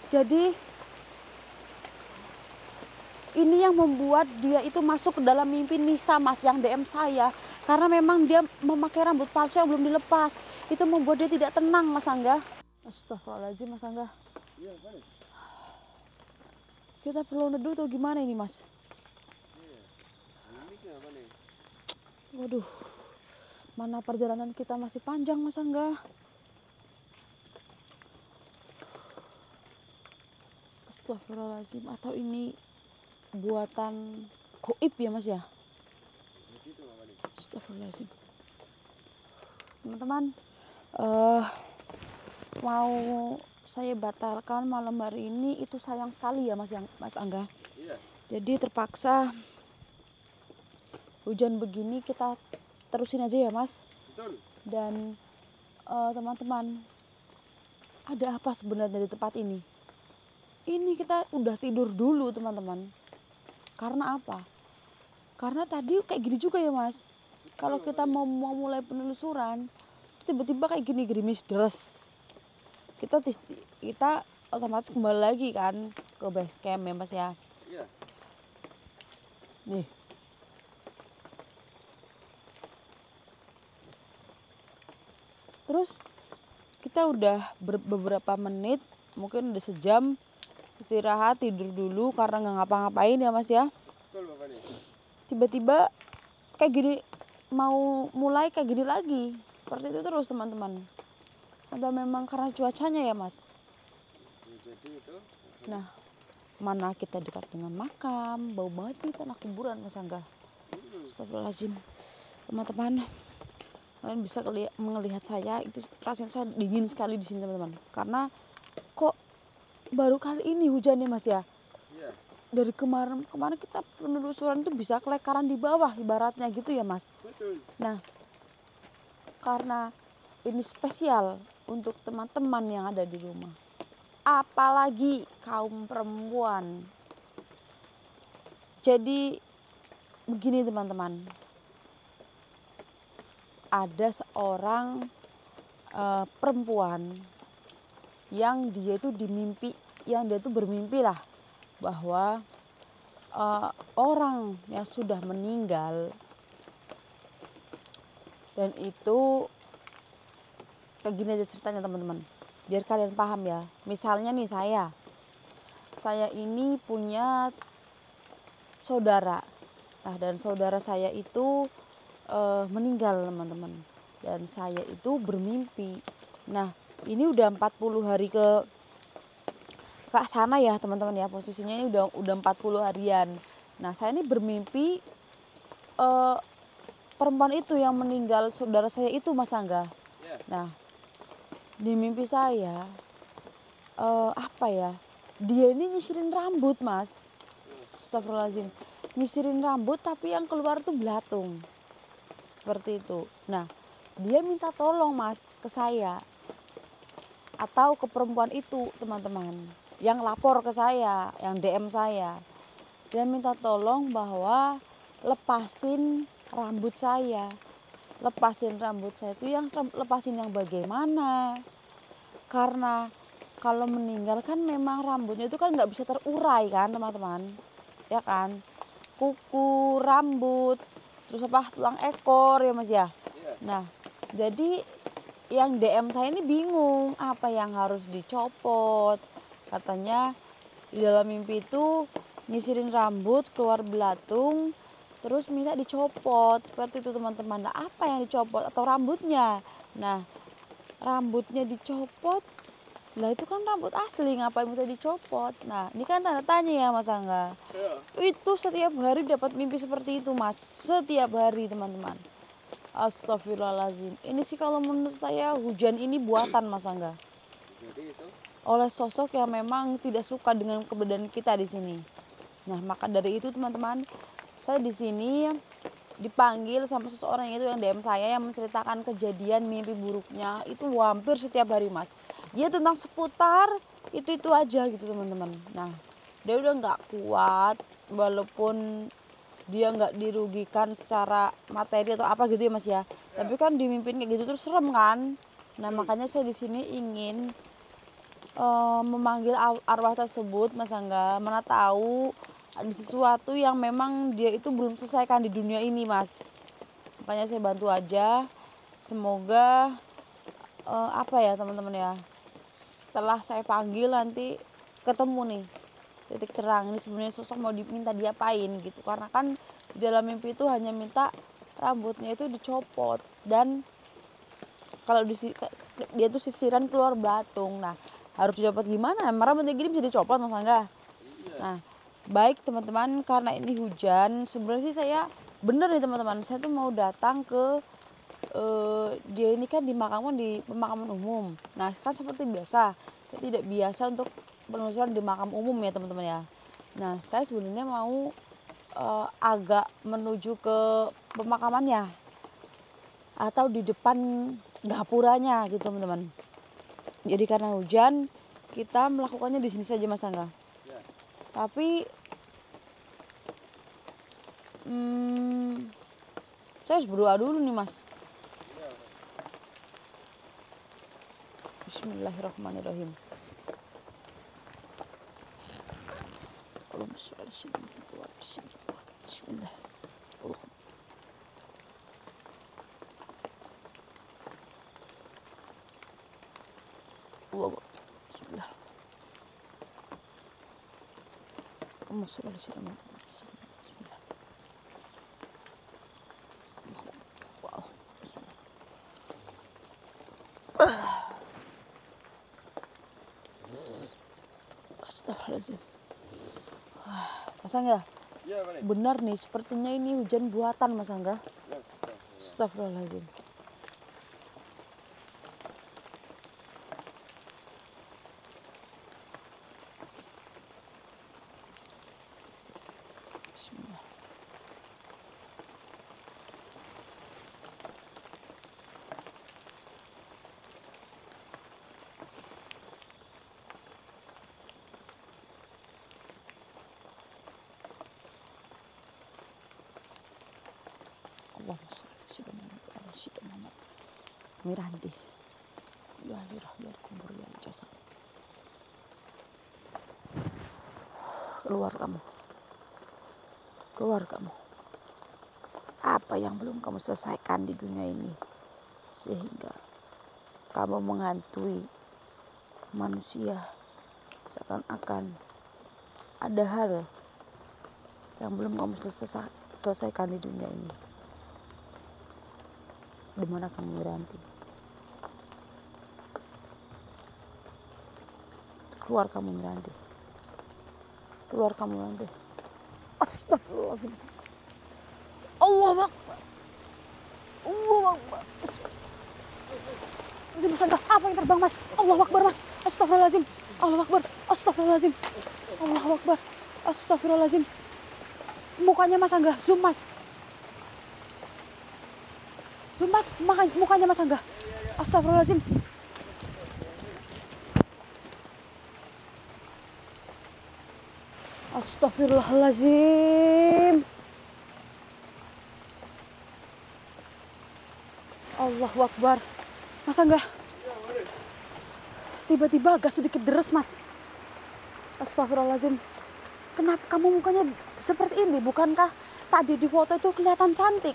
Jadi ini yang membuat dia itu masuk ke dalam mimpi Nisa, Mas, yang DM saya. Karena memang dia memakai rambut palsu yang belum dilepas. Itu membuat dia tidak tenang, Mas Angga. Astagfirullahaladzim, Mas Angga. Iya, mana? Kita perlu neduh atau gimana ini, Mas? Iya. Ini siapa nih? Waduh, mana perjalanan kita masih panjang, Mas Angga. Astagfirullahaladzim, atau ini buatan goib ya, Mas ya? Jadi itu apa nih? Astagfirullahaladzim. Teman-teman, mau saya batalkan malam hari ini itu sayang sekali ya, Mas Angga. Iya. Jadi terpaksa hujan begini kita terusin aja ya, Mas. Betul. Dan teman-teman, ada apa sebenarnya di tempat ini? Ini kita udah tidur dulu, teman-teman. Karena apa? Karena tadi kayak gini juga ya, Mas. Kalau kita mau mulai penelusuran, tiba-tiba kayak gini gerimis deres. Kita otomatis kembali lagi kan ke base camp ya, Mas ya. Iya. Nih. Terus kita udah beberapa menit, mungkin udah sejam istirahat, tidur dulu karena nggak ngapa-ngapain ya, Mas ya. Betul, Bapak nih. Tiba-tiba kayak gini, mau mulai kayak gini lagi. Seperti itu terus, teman-teman. Atau memang karena cuacanya ya, Mas? Ya, jadi itu. Nah, mana kita dekat dengan makam, bau banget nih tanah kuburan, Mas Angga. Astagfirullahaladzim. Teman-teman, kalian bisa melihat saya, itu rasanya saya dingin sekali di sini, teman-teman. Karena kok baru kali ini hujannya, Mas ya? Iya. Dari kemarin kita penelusuran itu bisa kelekaran di bawah ibaratnya gitu ya, Mas. Betul. Nah, karena ini spesial untuk teman-teman yang ada di rumah, apalagi kaum perempuan. Jadi begini, teman-teman, ada seorang perempuan yang dia itu bermimpi lah bahwa orang yang sudah meninggal, dan itu kayak gini aja ceritanya, teman-teman, biar kalian paham ya. Misalnya nih, saya ini punya saudara. Nah, dan saudara saya itu meninggal, teman-teman, dan saya itu bermimpi. Nah, ini udah 40 hari ke sana ya, teman-teman ya. Posisinya ini udah 40 harian. Nah, saya ini bermimpi perempuan itu yang meninggal, saudara saya itu, Mas Angga. Iya. Nah, di mimpi saya dia ini nyisirin rambut, Mas. Astagfirullahaladzim. Nyisirin rambut tapi yang keluar tuh belatung. Seperti itu. Nah, dia minta tolong, Mas, ke saya atau ke perempuan itu, teman-teman, yang lapor ke saya, yang DM saya. Dia minta tolong bahwa lepasin rambut saya. Lepasin rambut saya itu lepasin yang bagaimana? Karena kalau meninggal kan memang rambutnya itu kan nggak bisa terurai kan, teman-teman. Ya kan? Kuku, rambut, terus tulang ekor ya, Mas ya. Iya. Nah, jadi yang DM saya ini bingung apa yang harus dicopot. Katanya di dalam mimpi itu nyisirin rambut, keluar belatung, terus minta dicopot. Seperti itu, teman-teman. Nah, apa yang dicopot atau rambutnya? Nah, rambutnya dicopot. Lah itu kan rambut asli, ngapain minta dicopot? Nah, ini kan tanda tanya ya, Mas Angga. Iya. Itu setiap hari dapat mimpi seperti itu, Mas. Setiap hari, teman-teman. Astagfirullahaladzim. Ini sih kalau menurut saya hujan ini buatan, Mas Angga. Jadi itu. Oleh sosok yang memang tidak suka dengan keberadaan kita di sini. Nah, maka dari itu, teman-teman, saya di sini dipanggil sama seseorang itu yang DM saya yang menceritakan kejadian mimpi buruknya itu hampir setiap hari, Mas. Dia tentang seputar itu aja gitu, teman-teman. Nah, dia udah nggak kuat, walaupun dia nggak dirugikan secara materi atau apa gitu ya, Mas ya. Tapi kan dimimpin kayak gitu terus serem kan. Nah, makanya saya di sini ingin memanggil arwah tersebut, Mas Angga. Mana tahu ada sesuatu yang memang dia itu belum selesaikan di dunia ini, Mas. Makanya saya bantu aja. Semoga apa ya teman-teman ya. Setelah saya panggil nanti ketemu nih titik terang ini sebenarnya sosok mau diminta diapain gitu. Karena kan di dalam mimpi itu hanya minta rambutnya itu dicopot dan kalau dia tuh sisiran keluar belatung. Nah, harus dicopot gimana? Rambutnya gini bisa dicopot, Mas Angga. Iya. Nah, baik teman-teman, karena ini hujan, sebenarnya sih saya bener nih teman-teman, saya tuh mau datang ke dia ini kan dimakamkan di pemakaman umum. Nah, kan seperti biasa, saya tidak biasa untuk penelusuran di makam umum ya teman-teman ya. Nah, saya sebenarnya mau agak menuju ke pemakamannya atau di depan gapuranya gitu teman-teman. Jadi karena hujan kita melakukannya di sini saja Mas Angga. Ya. Tapi saya harus berdoa dulu nih Mas. Iya. Bismillahirrahmanirrahim. Allahumma sholli ala sayyidina. Bismillah. Allah. Bismillah. Allahumma sholli ala sayyidina. Bismillah. Wow. Astagfirullahaladzim. Mas Angga, Iya, Bang. benar nih sepertinya ini hujan buatan Mas Angga. Ya, Astagfirullahaladzim. Bismillah. Allahumma sholli ala sayyidina Muhammad. Miranti. Ya lirah ya kubur ya jasad. Keluar kamu. Keluar kamu. Apa yang belum kamu selesaikan di dunia ini sehingga kamu menghantui manusia seakan-akan ada hal yang belum kamu selesaikan di dunia ini. Di mana kamu Miranti? Keluar kamu Miranti. Keluar kamu Miranti. Astagfirullahaladzim. Allahu Akbar. Allahu Akbar. Mas Angga, apa yang terbang Mas? Allahu Akbar Mas. Astagfirullahaladzim. Allahu Akbar. Astagfirullahaladzim. Allahu Akbar. Astagfirullahaladzim. Mukanya Mas Angga, zoom Mas. Zoom Mas, mukanya Mas Angga. Astagfirullahaladzim. Astagfirullahaladzim. Allahu Akbar. Mas Angga. Tiba-tiba agak sedikit deres Mas. Astagfirullahaladzim. Kenapa kamu mukanya seperti ini? Bukankah tadi di foto itu kelihatan cantik?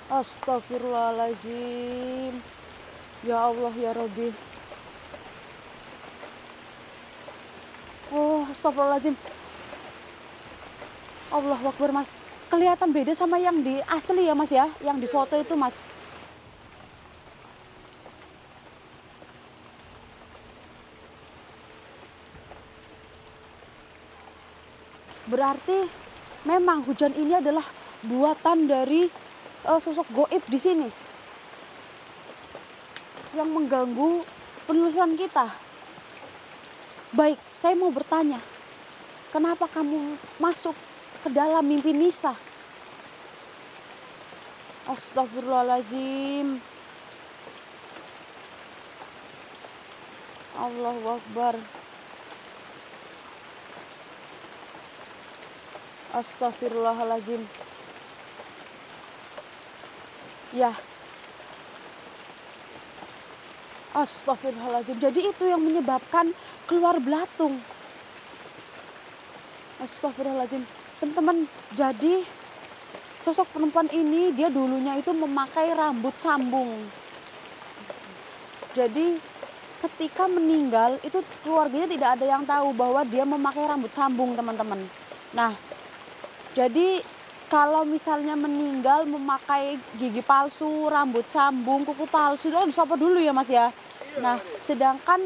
Astagfirullahaladzim. Ya Allah ya Rabbi. Oh astagfirullahaladzim. Allahu Akbar Mas. Kelihatan beda sama yang di asli ya Mas ya. Yang di foto itu Mas. Berarti memang hujan ini adalah buatan dari sosok goib di sini yang mengganggu penelusuran kita. Baik, saya mau bertanya, kenapa kamu masuk ke dalam mimpi Nisa? Astagfirullahaladzim. Allahu Akbar. Astagfirullahaladzim. Ya. Astagfirullahaladzim. Jadi itu yang menyebabkan keluar belatung. Astagfirullahaladzim. Teman-teman, jadi sosok perempuan ini dia dulunya itu memakai rambut sambung. Jadi ketika meninggal itu keluarganya tidak ada yang tahu bahwa dia memakai rambut sambung, teman-teman. Nah, jadi kalau misalnya meninggal memakai gigi palsu, rambut sambung, kuku palsu itu harus apa dulu ya Mas ya. Nah, sedangkan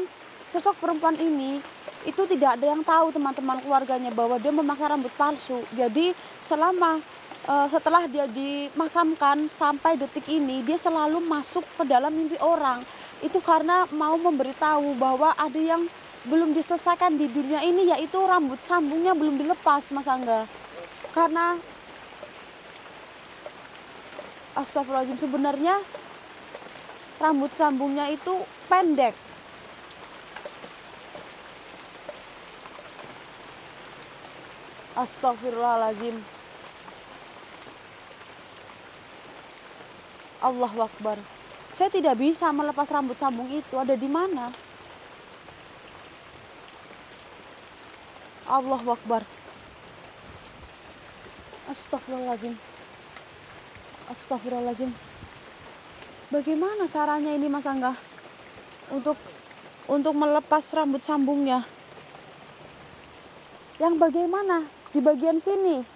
sosok perempuan ini itu tidak ada yang tahu, teman-teman, keluarganya bahwa dia memakai rambut palsu. Jadi setelah dia dimakamkan sampai detik ini dia selalu masuk ke dalam mimpi orang. Itu karena mau memberitahu bahwa ada yang belum diselesaikan di dunia ini, yaitu rambut sambungnya belum dilepas, Mas Angga. Karena astagfirullahaladzim, sebenarnya rambut sambungnya itu pendek. Astagfirullahaladzim. Allahu Akbar. Saya tidak bisa melepas rambut sambung itu. Ada di mana? Allahu Akbar. Astagfirullahaladzim. Astagfirullahaladzim. Bagaimana caranya ini Mas Angga? Untuk melepas rambut sambungnya. Yang bagaimana? Di bagian sini.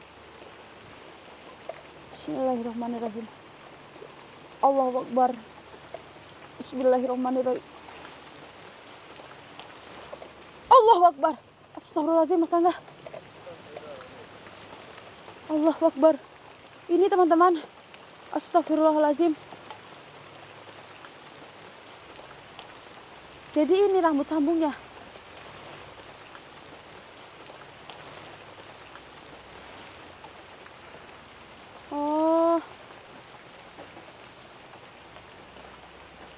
Bismillahirrahmanirrahim. Allahu Akbar. Bismillahirrahmanirrahim. Allahu Akbar. Astagfirullahaladzim, Mas Angga. Allahu Akbar. Ini teman-teman. Astagfirullahaladzim. Jadi ini rambut sambungnya. Oh.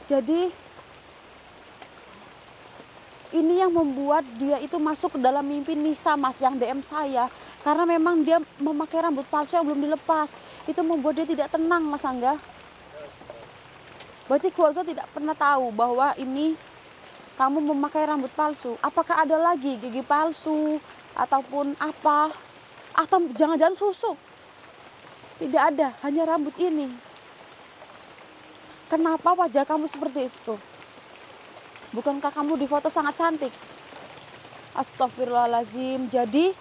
Jadi ini yang membuat dia itu masuk ke dalam mimpi Nisa, Mas, yang DM saya. Karena memang dia memakai rambut palsu yang belum dilepas. Itu membuat dia tidak tenang, Mas Angga. Berarti keluarga tidak pernah tahu bahwa ini kamu memakai rambut palsu. Apakah ada lagi gigi palsu ataupun apa? Atau jangan-jangan susuk? Tidak ada, hanya rambut ini. Kenapa wajah kamu seperti itu? Bukankah kamu di foto sangat cantik? Astagfirullahaladzim. Jadi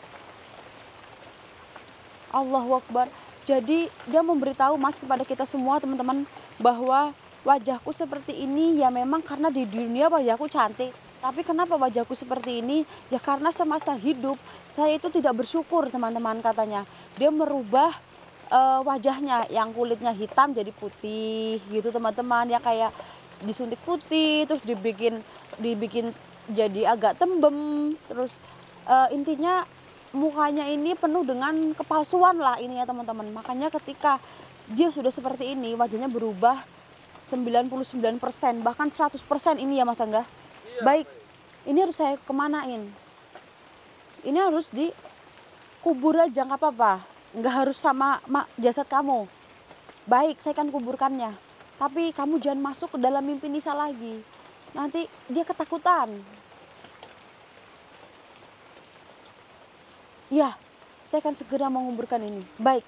Allahu Akbar. Jadi dia memberitahu, Mas, kepada kita semua, teman-teman, bahwa wajahku seperti ini ya memang karena di dunia wajahku cantik. Tapi kenapa wajahku seperti ini? Ya karena semasa hidup saya itu tidak bersyukur, teman-teman, katanya. Dia merubah wajahnya yang kulitnya hitam jadi putih gitu, teman-teman, ya kayak disuntik putih terus dibikin jadi agak tembem, terus intinya mukanya ini penuh dengan kepalsuan lah ini ya, teman-teman. Makanya ketika dia sudah seperti ini wajahnya berubah 99% bahkan 100% ini ya, Mas Angga. Baik, ini harus saya kemanain? Ini harus dikubur aja, nggak apa-apa. Nggak harus sama jasad kamu. Baik, saya akan kuburkannya. Tapi kamu jangan masuk ke dalam mimpi Nisa lagi. Nanti dia ketakutan. Ya, saya akan segera menguburkan ini. Baik,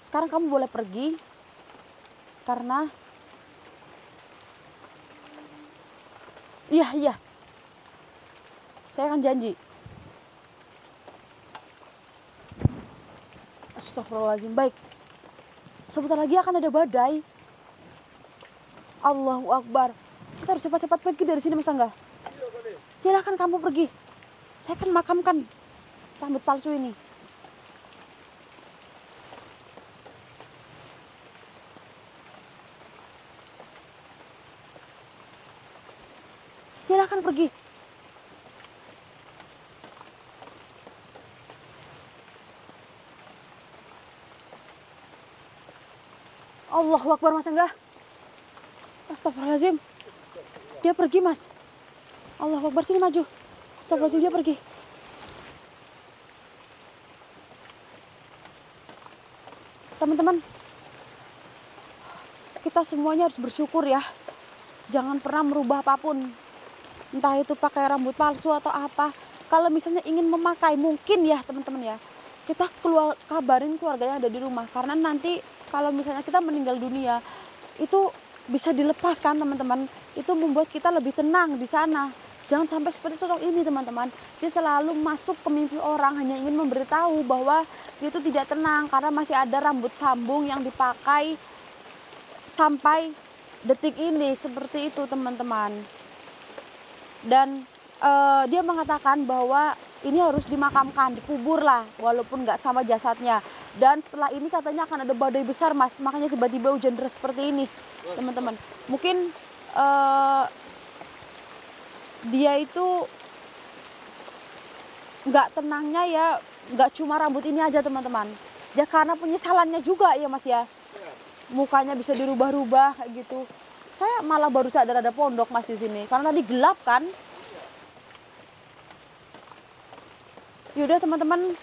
sekarang kamu boleh pergi. Karena iya, saya akan janji. Astagfirullahaladzim. Baik, sebentar lagi akan ada badai. Allahu Akbar. Kita harus cepat-cepat pergi dari sini, Mas Angga. Silahkan kamu pergi. Saya akan makamkan rambut palsu ini. Silahkan pergi. Allahu Akbar, Mas Angga. Astagfirullahaladzim. Dia pergi, Mas. Allahu Akbar, sini maju. Astagfirullahaladzim, dia pergi. Teman-teman, kita semuanya harus bersyukur ya. jangan pernah merubah apapun. Entah itu pakai rambut palsu atau apa. Kalau misalnya ingin memakai, mungkin ya teman-teman ya, kita kabarin keluarga yang ada di rumah. Karena nanti kalau misalnya kita meninggal dunia, itu bisa dilepaskan teman-teman. Itu membuat kita lebih tenang di sana. Jangan sampai seperti sosok ini teman-teman. Dia selalu masuk ke mimpi orang hanya ingin memberitahu bahwa dia itu tidak tenang karena masih ada rambut sambung yang dipakai sampai detik ini, seperti itu teman-teman. Dan dia mengatakan bahwa ini harus dimakamkan, dikubur lah walaupun nggak sama jasadnya. Dan setelah ini katanya akan ada badai besar mas, makanya tiba-tiba hujan deras seperti ini teman-teman. Mungkin dia itu nggak tenangnya ya nggak cuma rambut ini aja teman-teman, ya karena penyesalannya juga ya mas ya, mukanya bisa dirubah-rubah kayak gitu. Saya malah baru sadar ada pondok mas di sini karena tadi gelap kan. Yaudah teman-teman,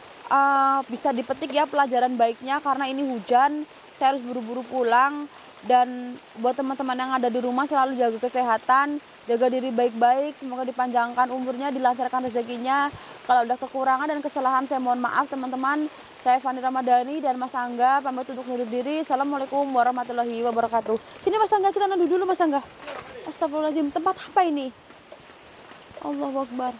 bisa dipetik ya pelajaran baiknya karena ini hujan, saya harus buru-buru pulang. Dan buat teman-teman yang ada di rumah selalu jaga kesehatan, jaga diri baik-baik, semoga dipanjangkan umurnya, dilancarkan rezekinya. Kalau udah kekurangan dan kesalahan saya mohon maaf teman-teman. Saya Fani Ramadhani dan Mas Angga pamit untuk undur diri. Assalamualaikum warahmatullahi wabarakatuh. Sini Mas Angga, kita nandu dulu Mas Angga. Astagfirullahaladzim, tempat apa ini? Allahu Akbar.